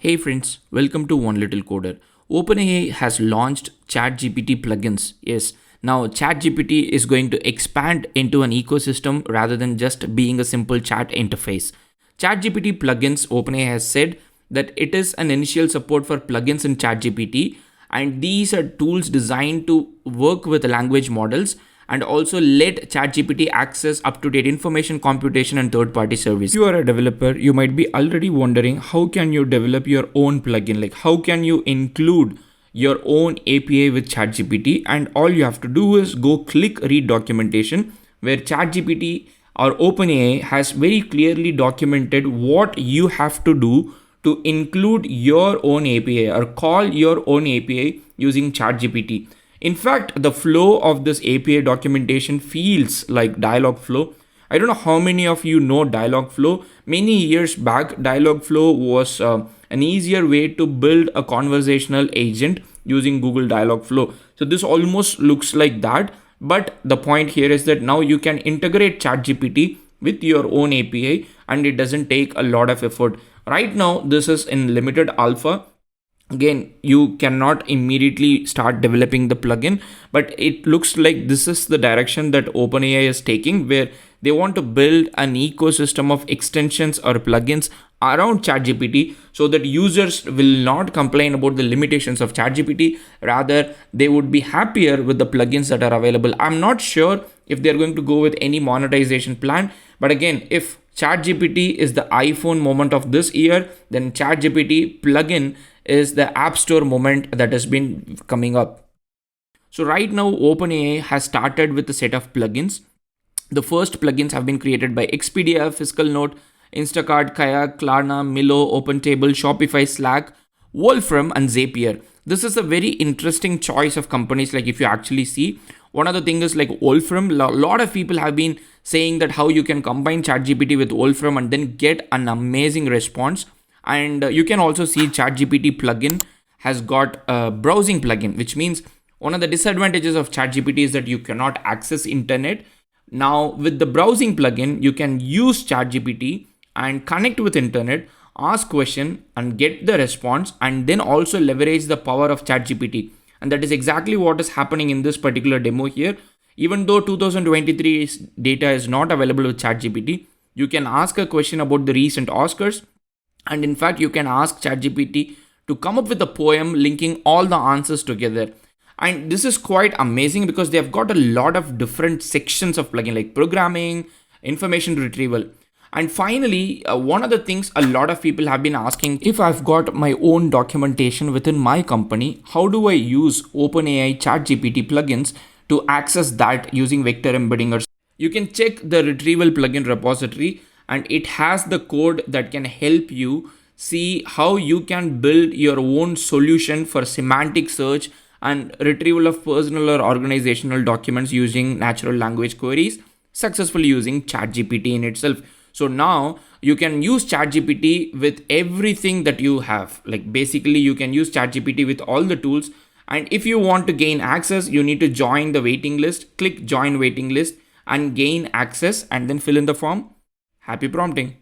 Hey friends, welcome to One Little Coder. OpenAI has launched ChatGPT Plugins. Yes, now ChatGPT is going to expand into an ecosystem rather than just being a simple chat interface. ChatGPT Plugins, OpenAI has said that it is an initial support for plugins in ChatGPT, and these are tools designed to work with language models and also let ChatGPT access up-to-date information, computation, and third-party service. If you are a developer, you might be already wondering how can you develop your own plugin? Like how can you include your own API with ChatGPT? And all you have to do is go click read documentation, where ChatGPT or OpenAI has very clearly documented what you have to do to include your own API or call your own API using ChatGPT. In fact, the flow of this API documentation feels like Dialogflow. I don't know how many of you know Dialogflow. Many years back, Dialogflow was an easier way to build a conversational agent using Google Dialogflow. So this almost looks like that. But the point here is that now you can integrate ChatGPT with your own API and it doesn't take a lot of effort. Right now, this is in limited alpha. Again, you cannot immediately start developing the plugin, but it looks like this is the direction that OpenAI is taking, where they want to build an ecosystem of extensions or plugins around ChatGPT so that users will not complain about the limitations of ChatGPT. Rather, they would be happier with the plugins that are available. I'm not sure if they're going to go with any monetization plan, but again, if ChatGPT is the iPhone moment of this year, then ChatGPT plugin is the App Store moment that has been coming up. So right now, OpenAI has started with a set of plugins. The first plugins have been created by Expedia, Fiscal Note, Instacart, Kayak, Klarna, Milo, OpenTable, Shopify, Slack, Wolfram, and Zapier. This is a very interesting choice of companies. Like if you actually see, one of the things is like Wolfram. A lot of people have been saying that how you can combine ChatGPT with Wolfram and then get an amazing response. And you can also see ChatGPT plugin has got a browsing plugin, which means one of the disadvantages of ChatGPT is that you cannot access internet. Now with the browsing plugin, you can use ChatGPT and connect with internet, ask question and get the response, and then also leverage the power of ChatGPT. And that is exactly what is happening in this particular demo here. Even though 2023 data is not available with ChatGPT, you can ask a question about the recent Oscars. And in fact, you can ask ChatGPT to come up with a poem linking all the answers together. And this is quite amazing because they have got a lot of different sections of plugin like programming, information retrieval. And finally, one of the things a lot of people have been asking, if I've got my own documentation within my company, how do I use OpenAI ChatGPT plugins to access that using vector embedding? Or you can check the Retrieval plugin repository, and it has the code that can help you see how you can build your own solution for semantic search and retrieval of personal or organizational documents using natural language queries, successfully using ChatGPT in itself. So now you can use ChatGPT with everything that you have. Like basically you can use ChatGPT with all the tools. And if you want to gain access, you need to join the waiting list, click join waiting list and gain access and then fill in the form. Happy prompting.